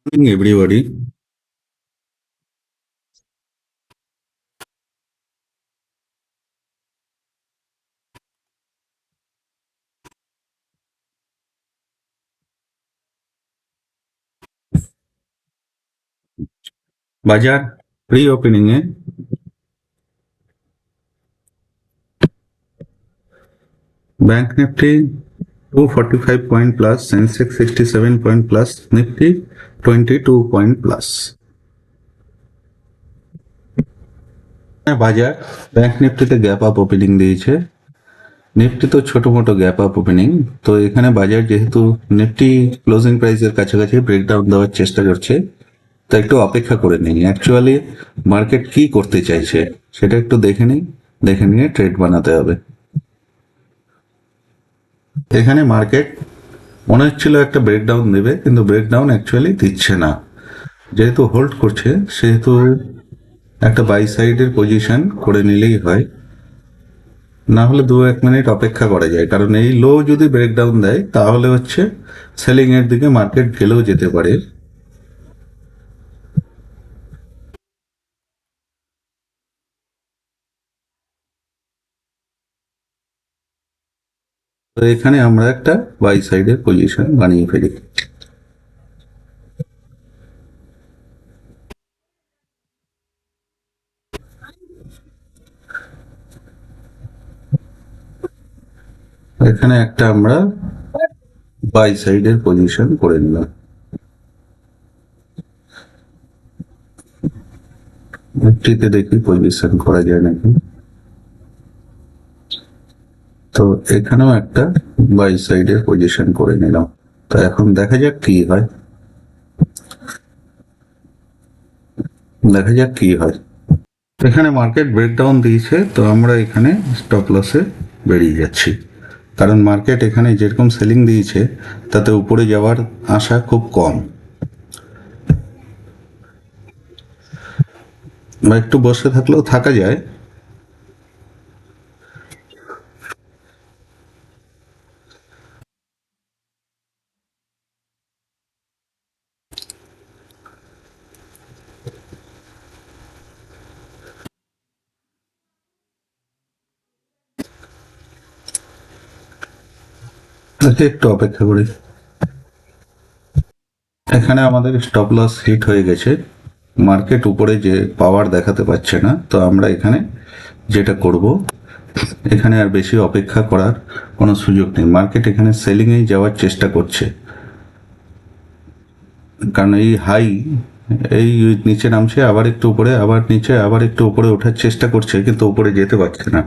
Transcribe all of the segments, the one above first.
Morning, everybody. বাজার pre opening এ bank Nifty 245 point plus, Sensex 67 point plus, Nifty 22 point plus. বাজার bank নিফটিতে গ্যাপ আপ ওপেনিং দিয়েছে, নিফটি তো ছোট মোটো গ্যাপ আপ ওপেনিং। তো এখানে বাজার যেহেতু নিফটি ক্লোজিং প্রাইসের কাছাকাছি ব্রেকডাউন দেওয়ার চেষ্টা করছে, তো একটু অপেক্ষা করে নিই। অ্যাকচুয়ালি মার্কেট কি করতে চাইছে সেটা একটু দেখে নিই, দেখে নিয়ে ট্রেড বানাতে হবে। এখানে মার্কেট মনে হচ্ছিল একটা ব্রেকডাউন দেবে, কিন্তু ব্রেকডাউন অ্যাকচুয়ালি দিচ্ছে না। যেহেতু হোল্ড করছে সেহেতু একটা বাই সাইডের পজিশন করে নিলেই হয়, না হলে 1 মিনিট অপেক্ষা করা যায়। কারণ এই লো যদি ব্রেকডাউন দেয় তাহলে হচ্ছে সেলিং এর দিকে মার্কেট গেলেও যেতে পারে। তো এখানে আমরা একটা বাই সাইডের পজিশন বানিয়ে ফেলি। এখানে একটা আমরা বাই সাইডের পজিশন করে নিলাম। নিফটিতে দেখি পজিশন করা যায় নাকি। তো এখানেও একটা বাই সাইডের পজিশন করে নিলাম। তো এখন দেখা যাক কি হয়, দেখা যাক কি হয়। এখানে মার্কেট ব্রেকডাউন দিয়েছে, তো আমরা এখানে স্টপ লসে বেরিয়ে যাচ্ছি। কারণ মার্কেট এখানে যেরকম সেলিং দিয়েছে তাতে উপরে যাওয়ার আশা খুব কম। বা একটু বসে থাকলেও থাকা যায়। একটু অপেক্ষা করি। এখানে আমাদের স্টপ লস হিট হয়ে গেছে, মার্কেট উপরে যে পাওয়ার দেখাতে পাচ্ছে না। তো আমরা এখানে যেটা করব, এখানে আর বেশি অপেক্ষা করার কোনো সুযোগ নেই। মার্কেট এখানে সেলিংয়েই যাওয়ার চেষ্টা করছে, কারণ এই হাই, এই নিচে নামছে, আবার একটু উপরে, আবার নিচে, আবার একটু উপরে ওঠার চেষ্টা করছে, কিন্তু উপরে যেতে পারছে না।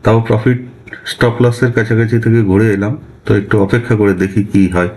তাও প্রফিট স্টপ লসের কাছাকাছি থেকে ঘুরে এলাম। তো একটু অপেক্ষা করে দেখি কি হয়।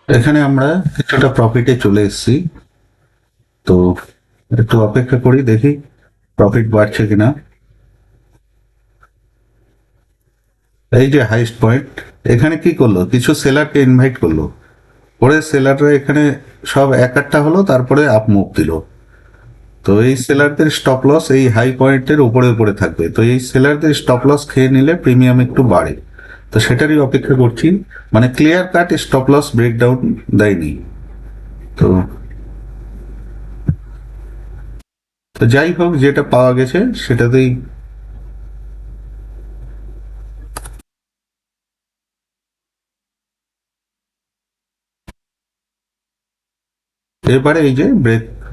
এখানে আমরা কিছুটা প্রফিটে চলে এসেছি, তো একটু অপেক্ষা করি, দেখি প্রফিট বাড়ছে কিনা। এই যে হাইস্ট পয়েন্ট, এখানে কি করলো, কিছু সেলারকে ইনভাইট করলো, পরে সেলাররা এখানে সব এক একটা হলো, তারপরে আপ মুভ দিল। তো এই সেলারদের স্টপ লস এই হাই পয়েন্টের উপরে উপরে থাকবে, তো এই সেলারদের স্টপ লস খেয়ে নিলে প্রিমিয়াম একটু বাড়ে। তো সেটারই অপেক্ষা করছি, মানে clear cut stop loss breakdown দেয়নি। তো তো যাই হোক, যেটা পাওয়া গেছে সেটাতেই। এবারে এই যে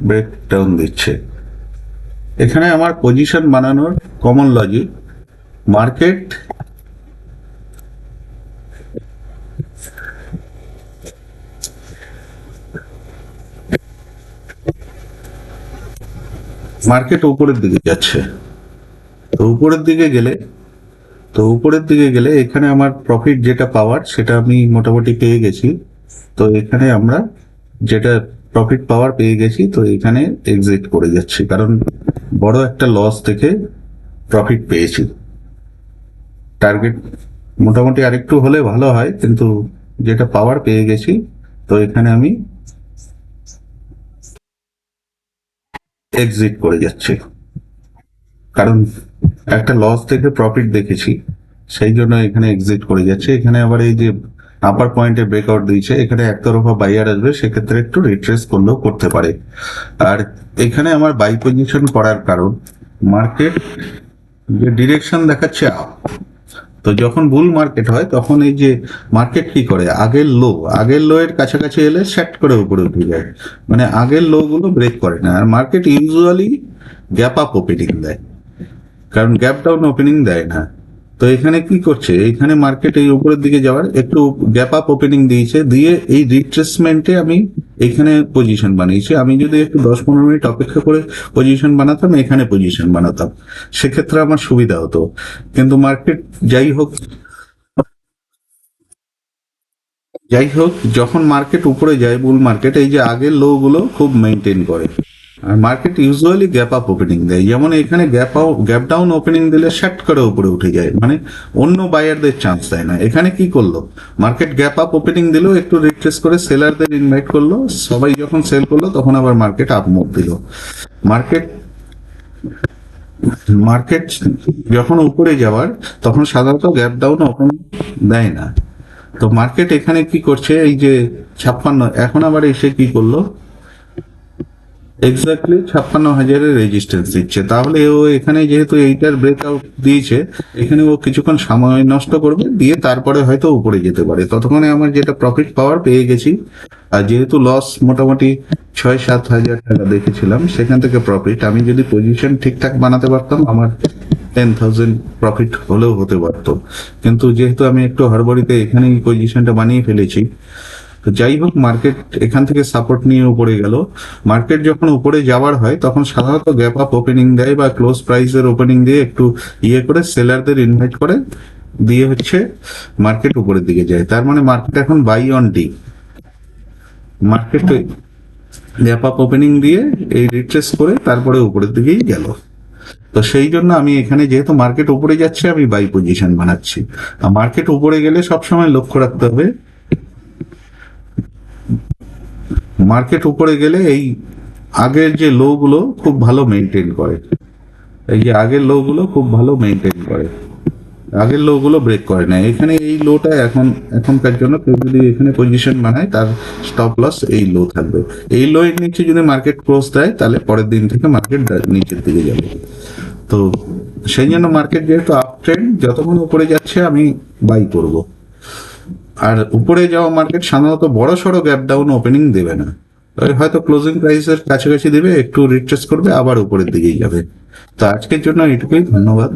ব্রেকডাউন দিচ্ছে, এখানে আমার পজিশন বানানোর কমন লজিক, মার্কেট মার্কেট উপরের দিকে যাচ্ছে। তো উপরের দিকে গেলে এখানে আমার প্রফিট যেটা পাওয়ার সেটা আমি মোটামুটি পেয়ে গেছি। তো এখানে আমরা যেটা প্রফিট পাওয়ার পেয়ে গেছি, তো এখানে এক্সিট করে যাচ্ছি, কারণ বড় একটা লস থেকে প্রফিট পেয়েছি। টার্গেট মোটামুটি আরেকটু হলে ভালো হয়, কিন্তু যেটা পাওয়ার পেয়ে গেছি, তো এখানে আমি এক্সিট করে যাচ্ছি, কারণ একটা লস থেকে প্রফিট দেখেছি, সেই জন্য এখানে এক্সিট করে যাচ্ছে। এখানে আবার এই যে আপার পয়েন্টে ব্রেকআউট দিয়েছে, এখানে একতরফা বাইয়ার আসবে, সেক্ষেত্রে একটু রিট্রেস করলেও করতে পারে। আর এখানে আমার বাই পজিশন করার কারণ, মার্কেট যে ডিরেকশন দেখাচ্ছে আপ, তো যখন বুল মার্কেট হয় তখন এই যে মার্কেট কি করে, আগের লো এর কাছাকাছি এলে সেট করে উপরে উঠে যায়, মানে আগের লো গুলো ব্রেক করে না। আর market usually gap up opening দেয়, কারণ গ্যাপ ডাউন ওপেনিং দেয় না। তো এখানে কি করছে, এইখানে মার্কেট এই উপরের দিকে যাওয়ার একটু গ্যাপ আপ ওপেনিং দিয়েছে, দিয়ে এই রিট্রেসমেন্টে আমি এখানে পজিশন বানিয়েছি। আমি যদি একটু 10-15 মিনিট অপেক্ষা করে পজিশন বানাতাম, এখানে পজিশন বানাতাম, সেক্ষেত্রে আমার সুবিধা হতো। কিন্তু মার্কেট যাই হোক যখন মার্কেট উপরে যায়, বুল মার্কেট এই যে আগের লো গুলো খুব মেনটেন করে। আর market usually gap up opening দেয়, যেমন এখানে গ্যাপ ডাউন ওপেনিং দিলে শার্ট করে উপরে উঠে যায়, মানে অন্য বায়ারদের চান্স দেয় না। এখানে কি করলো, মার্কেট গ্যাপ আপ ওপেনিং দিল, একটু রিট্রেস করে সেলারদের ইনভাইট করলো, সবাই যখন সেল করলো তখন আবার মার্কেট আপ মুভ দিল। মার্কেট মার্কেট যখন উপরে যাওয়ার, তখন সাধারণত গ্যাপ ডাউন ওপেনিং দেয় না। তো মার্কেট এখানে কি করছে, এই যে 56, এখন আবার এসে কি করলো, এক্স্যাক্টলি 56,000-এর রেজিস্ট্যান্স দিচ্ছে। তাহলে ও এখানে যেহেতু এইটার ব্রেকআউট দিয়েছে, এখানে ও কিছুক্ষণ সময় নষ্ট করবে, দিয়ে তারপরে হয়তো উপরে যেতে পারে। ততক্ষণে আমার যেটা প্রফিট পাওয়ার পেয়ে গেছি, আর যেহেতু লস মোটামুটি 6-7 হাজার টাকা দেখেছিলাম, সেখান থেকে প্রফিট, আমি যদি পজিশন ঠিকঠাক বানাতে পারতাম, আমার 10,000 প্রফিট হলেও হতে পারতো। কিন্তু যেহেতু আমি একটু হড়বড়িতে এখানেই পজিশনটা বানিয়ে ফেলেছি। তো যাই হোক, মার্কেট এখান থেকে সাপোর্ট নিয়ে উপরে গেল। মার্কেট যখন উপরে যাওয়ার হয়, তখন সাধারণত গ্যাপ আপ ওপেনিং দেয় বা ক্লোজ প্রাইসের ওপেনিং দিয়ে একটু ইয়ে করে সেলারদের ইনভাইট করে, দিয়ে হচ্ছে মার্কেট উপরের দিকে যায়। তার মানে মার্কেট এখন buy on dip, market gap up opening দিয়ে এই রিট্রেস করে তারপরে উপরের দিকেই গেল। তো সেই জন্য আমি এখানে, যেহেতু মার্কেট উপরে যাচ্ছে, আমি বাই পজিশন বানাচ্ছি। আর মার্কেট উপরে গেলে সবসময় লক্ষ্য রাখতে হবে, মার্কেট উপরে গেলে এই আগের যে লো গুলো খুব ভালো মেনটেন করে, এই যে আগের লো গুলো খুব ভালো মেনটেন করে, আগের লো গুলো ব্রেক করে না। এখানে এই লোটা এখনকার জন্য কেউ যদি এখানে পজিশন বানায়, তার স্টপ লস এই লো থাকবে। এই লো এর নিচে যদি মার্কেট ক্লোজ দেয়, তাহলে পরের দিন থেকে মার্কেট নিচের দিকে যাবে। তো সেই জন্য মার্কেট যেহেতু আপ ট্রেন্ড, যতক্ষণ উপরে যাচ্ছে আমি বাই করব। আর উপরে যাওয়া মার্কেট সাধারণত বড় সড়ো গ্যাপ ডাউন ওপেনিং দেবে না, ওই হয়তো ক্লোজিং প্রাইসের কাছাকাছি দেবে, একটু রিট্রেস করবে, আবার উপরের দিকেই যাবে। তো আজকের জন্য এটুকুই, ধন্যবাদ।